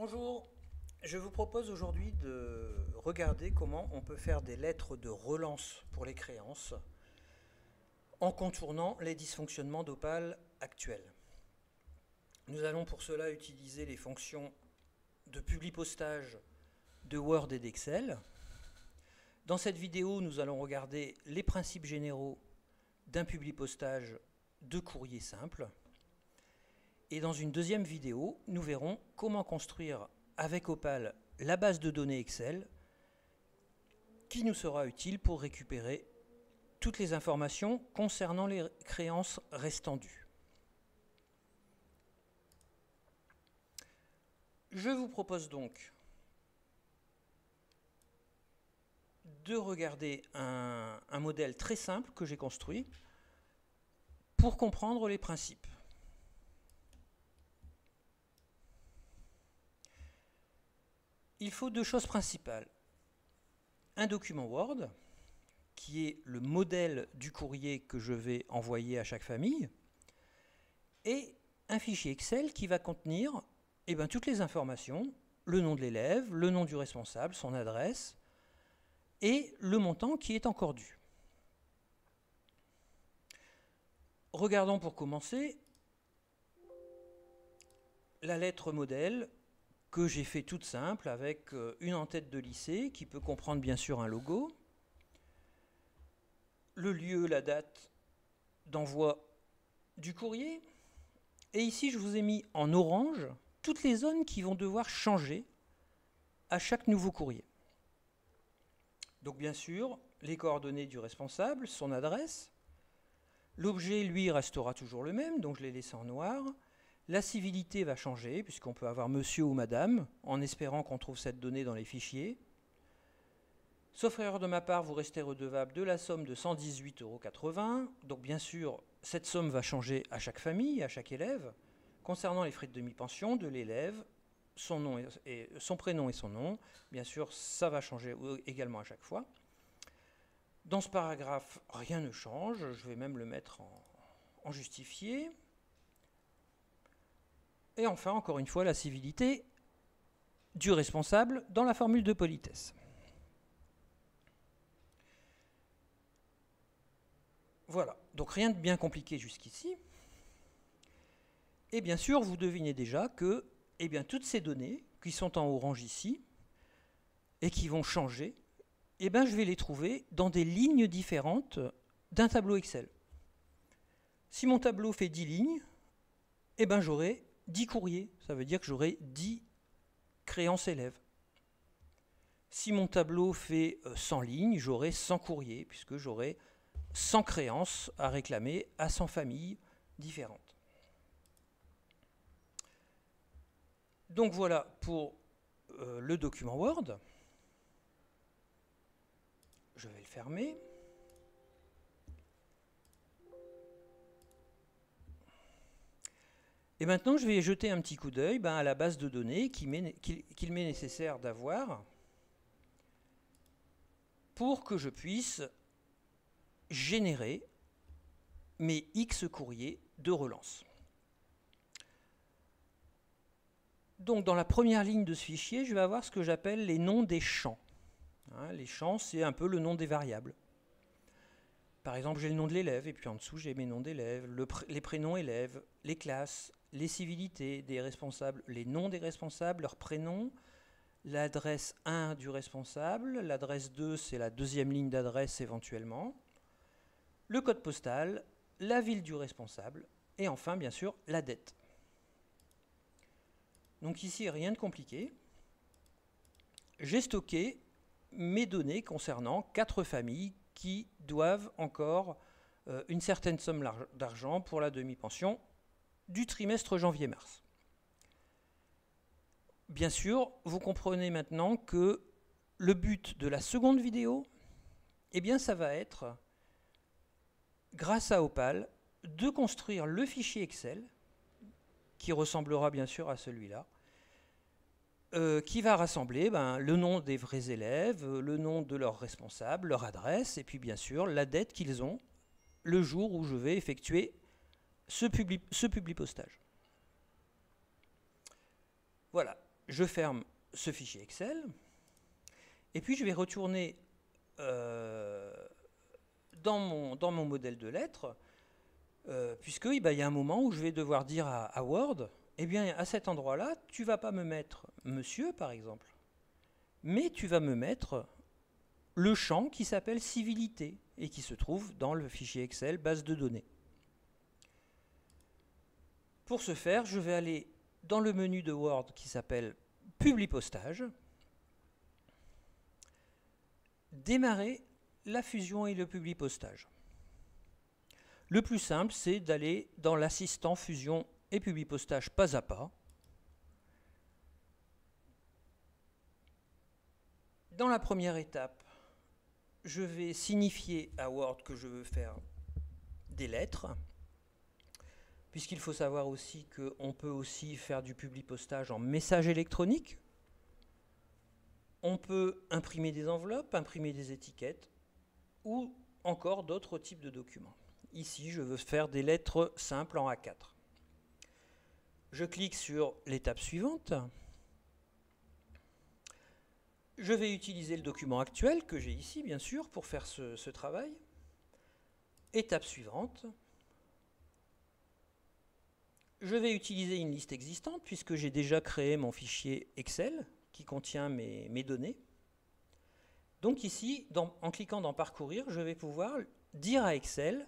Bonjour, je vous propose aujourd'hui de regarder comment on peut faire des lettres de relance pour les créances en contournant les dysfonctionnements d'Opal actuels. Nous allons pour cela utiliser les fonctions de publipostage de Word et d'Excel. Dans cette vidéo, nous allons regarder les principes généraux d'un publipostage de courrier simple. Et dans une deuxième vidéo, nous verrons comment construire avec Opal la base de données Excel qui nous sera utile pour récupérer toutes les informations concernant les créances restant dues. Je vous propose donc de regarder un modèle très simple que j'ai construit pour comprendre les principes. Il faut deux choses principales. Un document Word, qui est le modèle du courrier que je vais envoyer à chaque famille, et un fichier Excel qui va contenir toutes les informations, le nom de l'élève, le nom du responsable, son adresse, et le montant qui est encore dû. Regardons pour commencer la lettre modèle que j'ai fait toute simple avec une en-tête de lycée qui peut comprendre bien sûr un logo, le lieu, la date d'envoi du courrier, et ici je vous ai mis en orange toutes les zones qui vont devoir changer à chaque nouveau courrier. Donc bien sûr, les coordonnées du responsable, son adresse, l'objet lui restera toujours le même, donc je l'ai laissé en noir. La civilité va changer, puisqu'on peut avoir monsieur ou madame, en espérant qu'on trouve cette donnée dans les fichiers. Sauf erreur de ma part, vous restez redevable de la somme de 118,80 €. Donc bien sûr, cette somme va changer à chaque famille, à chaque élève. Concernant les frais de demi-pension de l'élève, son prénom et son nom, bien sûr, ça va changer également à chaque fois. Dans ce paragraphe, rien ne change. Je vais même le mettre en justifié. Et enfin, encore une fois, la civilité du responsable dans la formule de politesse. Voilà, donc rien de bien compliqué jusqu'ici. Et bien sûr, vous devinez déjà que toutes ces données qui sont en orange ici et qui vont changer, je vais les trouver dans des lignes différentes d'un tableau Excel. Si mon tableau fait 10 lignes, j'aurai 10 courriers, ça veut dire que j'aurai 10 créances élèves. Si mon tableau fait 100 lignes, j'aurai 100 courriers, puisque j'aurai 100 créances à réclamer à 100 familles différentes. Donc voilà pour le document Word. Je vais le fermer. Et maintenant, je vais jeter un petit coup d'œil à la base de données qu'il m'est nécessaire d'avoir pour que je puisse générer mes X courriers de relance. Donc, dans la première ligne de ce fichier, je vais avoir ce que j'appelle les noms des champs. Les champs, c'est un peu le nom des variables. Par exemple, j'ai le nom de l'élève, et puis en dessous, j'ai mes noms d'élèves, les prénoms élèves, les classes, les civilités des responsables, les noms des responsables, leurs prénoms, l'adresse 1 du responsable, l'adresse 2, c'est la deuxième ligne d'adresse éventuellement, le code postal, la ville du responsable, et enfin, bien sûr, la dette. Donc ici, rien de compliqué. J'ai stocké mes données concernant 4 familles qui doivent encore une certaine somme d'argent pour la demi-pension du trimestre janvier-mars. Bien sûr, vous comprenez maintenant que le but de la seconde vidéo, ça va être, grâce à Opal, de construire le fichier Excel, qui ressemblera bien sûr à celui-là, qui va rassembler le nom des vrais élèves, le nom de leurs responsables, leur adresse, et puis bien sûr la dette qu'ils ont le jour où je vais effectuer ce publipostage. Voilà, je ferme ce fichier Excel, et puis je vais retourner dans mon modèle de lettres, puisque il y a un moment où je vais devoir dire à Word, eh bien à cet endroit-là, tu ne vas pas me mettre monsieur par exemple, mais tu vas me mettre le champ qui s'appelle civilité et qui se trouve dans le fichier Excel base de données. Pour ce faire, je vais aller dans le menu de Word qui s'appelle Publipostage, démarrer la fusion et le publipostage. Le plus simple, c'est d'aller dans l'assistant fusion et publipostage pas à pas. Dans la première étape, je vais signifier à Word que je veux faire des lettres, puisqu'il faut savoir aussi qu'on peut aussi faire du publipostage en message électronique. On peut imprimer des enveloppes, imprimer des étiquettes, ou encore d'autres types de documents. Ici, je veux faire des lettres simples en A4. Je clique sur l'étape suivante. Je vais utiliser le document actuel que j'ai ici, bien sûr, pour faire ce travail. Étape suivante. Je vais utiliser une liste existante, puisque j'ai déjà créé mon fichier Excel qui contient mes données. Donc ici, en cliquant dans Parcourir, je vais pouvoir dire à Excel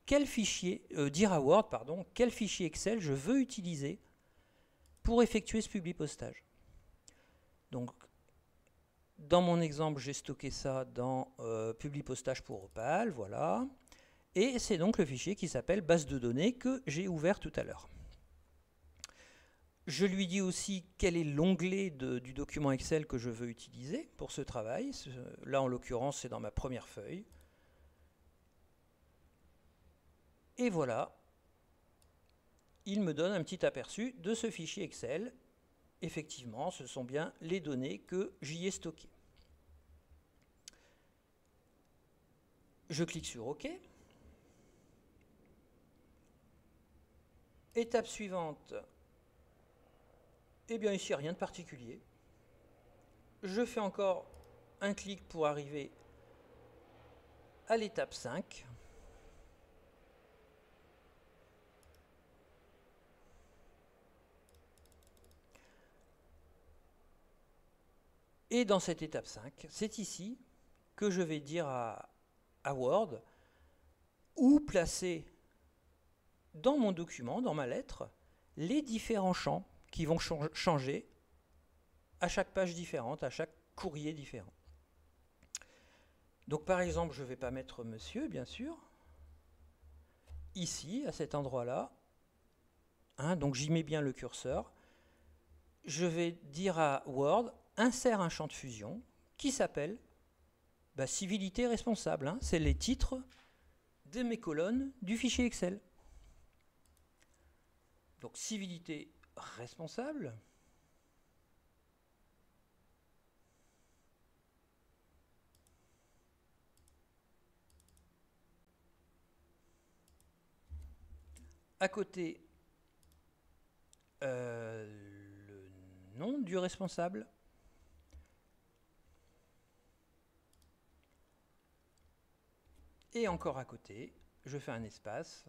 quel fichier, dire à Word, pardon, quel fichier Excel je veux utiliser pour effectuer ce publipostage. Donc, dans mon exemple, j'ai stocké ça dans Publipostage pour Opal, voilà. Et c'est donc le fichier qui s'appelle base de données que j'ai ouvert tout à l'heure. Je lui dis aussi quel est l'onglet du document Excel que je veux utiliser pour ce travail. Là, en l'occurrence, c'est dans ma première feuille. Et voilà, il me donne un petit aperçu de ce fichier Excel. Effectivement, ce sont bien les données que j'y ai stockées. Je clique sur OK. Étape suivante. Eh bien ici, rien de particulier. Je fais encore un clic pour arriver à l'étape 5. Et dans cette étape 5, c'est ici que je vais dire à Word où placer dans mon document, dans ma lettre, les différents champs qui vont changer à chaque page différente, à chaque courrier différent. Donc par exemple, je ne vais pas mettre monsieur, bien sûr. Ici, à cet endroit-là, donc j'y mets bien le curseur. Je vais dire à Word, insère un champ de fusion qui s'appelle civilité responsable. C'est les titres de mes colonnes du fichier Excel. Donc civilité responsable. À côté, le nom du responsable. Et encore à côté, je fais un espace,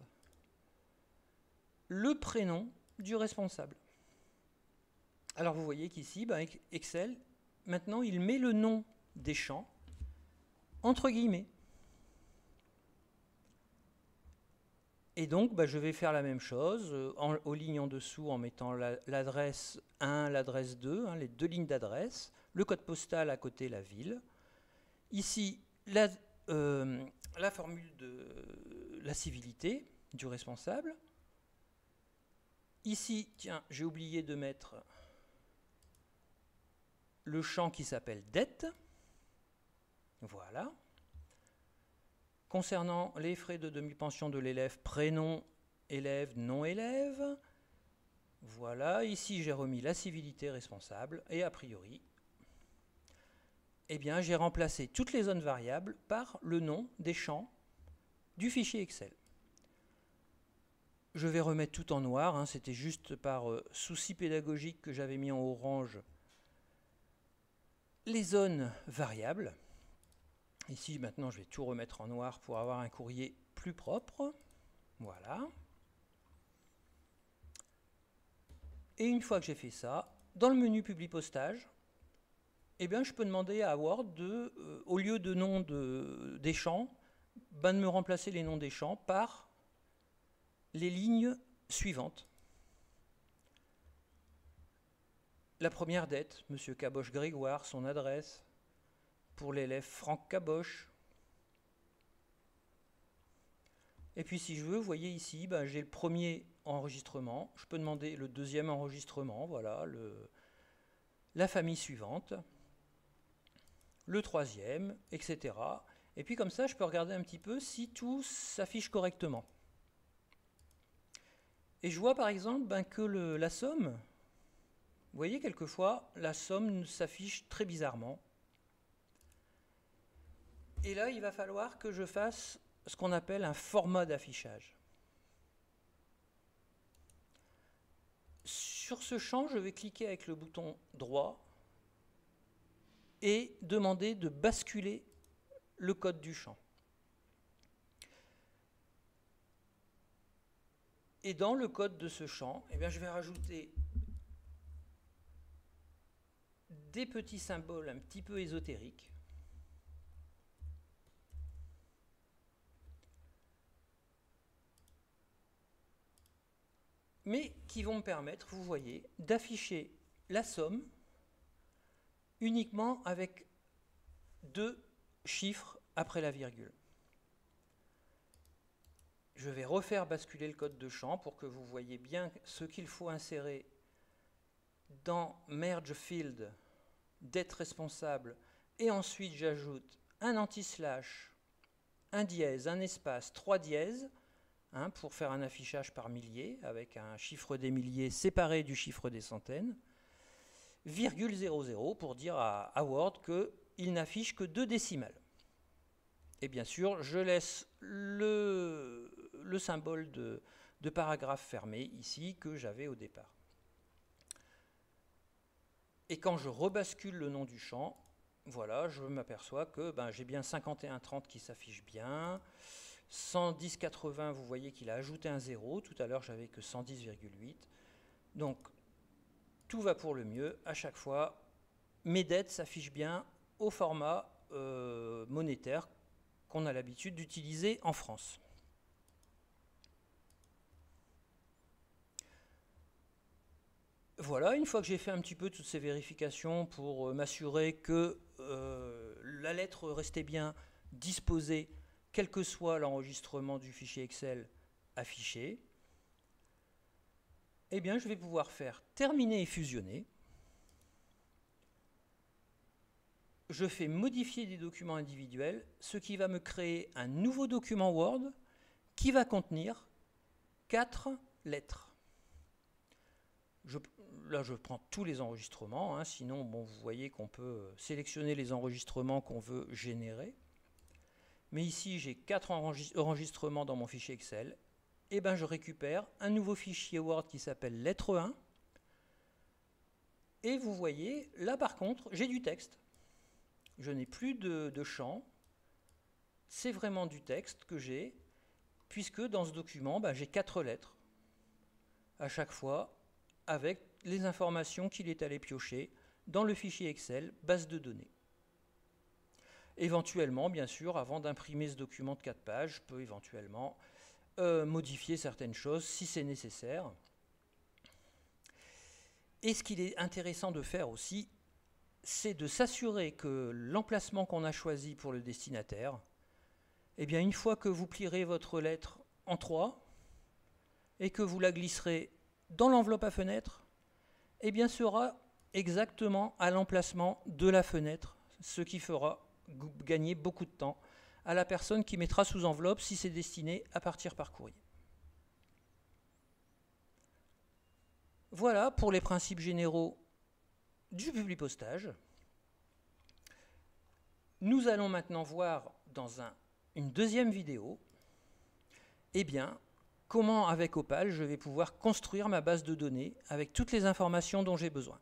le prénom du responsable. Alors vous voyez qu'ici, Excel, maintenant, il met le nom des champs entre guillemets. Et donc, je vais faire la même chose, aux lignes en dessous, en mettant l'adresse 1, l'adresse 2, les deux lignes d'adresse, le code postal à côté, la ville. Ici, la formule de la civilité du responsable. Ici, tiens, j'ai oublié de mettre le champ qui s'appelle dette. Voilà. Concernant les frais de demi-pension de l'élève, prénom, élève, non élève. Voilà, ici j'ai remis la civilité responsable et a priori, j'ai remplacé toutes les zones variables par le nom des champs du fichier Excel. je vais remettre tout en noir, hein, c'était juste par souci pédagogique que j'avais mis en orange les zones variables. Ici, maintenant, je vais tout remettre en noir pour avoir un courrier plus propre. Voilà. Et une fois que j'ai fait ça, dans le menu Publi Postage, eh bien, je peux demander à Word, au lieu de nom des champs, de me remplacer les noms des champs par les lignes suivantes. La première dette, M. Caboche-Grégoire, son adresse, pour l'élève Franck Caboche. Et puis si je veux, vous voyez ici, ben, j'ai le premier enregistrement, je peux demander le deuxième enregistrement, voilà, la famille suivante, le troisième, etc. Et puis comme ça, je peux regarder un petit peu si tout s'affiche correctement. Et je vois par exemple ben, que la somme, vous voyez quelquefois, la somme s'affiche très bizarrement. Et là, il va falloir que je fasse ce qu'on appelle un format d'affichage. Sur ce champ, je vais cliquer avec le bouton droit et demander de basculer le code du champ. Et dans le code de ce champ, eh bien, je vais rajouter des petits symboles un petit peu ésotériques. Mais qui vont me permettre, vous voyez, d'afficher la somme uniquement avec 2 chiffres après la virgule. Je vais refaire basculer le code de champ pour que vous voyez bien ce qu'il faut insérer dans Merge Field, dette responsable, et ensuite j'ajoute un anti-slash, un dièse, un espace, 3 dièses, hein, pour faire un affichage par milliers, avec un chiffre des milliers séparé du chiffre des centaines, virgule 00 pour dire à Word qu'il n'affiche que 2 décimales. Et bien sûr, je laisse le symbole de paragraphe fermé ici que j'avais au départ. Et quand je rebascule le nom du champ, voilà, je m'aperçois que ben, j'ai bien 5130 qui s'affiche bien. 110,80, vous voyez qu'il a ajouté un 0. Tout à l'heure, j'avais que 110,8. Donc, tout va pour le mieux. À chaque fois, mes dettes s'affichent bien au format monétaire qu'on a l'habitude d'utiliser en France. Voilà, une fois que j'ai fait un petit peu toutes ces vérifications pour m'assurer que la lettre restait bien disposée, quel que soit l'enregistrement du fichier Excel affiché, eh bien, je vais pouvoir faire terminer et fusionner. Je fais modifier des documents individuels, ce qui va me créer un nouveau document Word qui va contenir 4 lettres. Là, je prends tous les enregistrements, hein, sinon, bon, vous voyez qu'on peut sélectionner les enregistrements qu'on veut générer. Mais ici, j'ai 4 enregistrements dans mon fichier Excel. Et ben, je récupère un nouveau fichier Word qui s'appelle lettre 1. Et vous voyez, là par contre, j'ai du texte. Je n'ai plus de champ. C'est vraiment du texte que j'ai, puisque dans ce document, ben, j'ai 4 lettres. À chaque fois, avec les informations qu'il est allé piocher dans le fichier Excel, base de données. Éventuellement, bien sûr, avant d'imprimer ce document de 4 pages, je peux éventuellement modifier certaines choses si c'est nécessaire. Et ce qu'il est intéressant de faire aussi, c'est de s'assurer que l'emplacement qu'on a choisi pour le destinataire, eh bien, une fois que vous plierez votre lettre en 3 et que vous la glisserez dans l'enveloppe à fenêtre, eh bien, sera exactement à l'emplacement de la fenêtre, ce qui fera gagner beaucoup de temps à la personne qui mettra sous enveloppe si c'est destiné à partir par courrier. Voilà pour les principes généraux du Publipostage. Nous allons maintenant voir dans une deuxième vidéo, eh bien, comment avec Opal je vais pouvoir construire ma base de données avec toutes les informations dont j'ai besoin.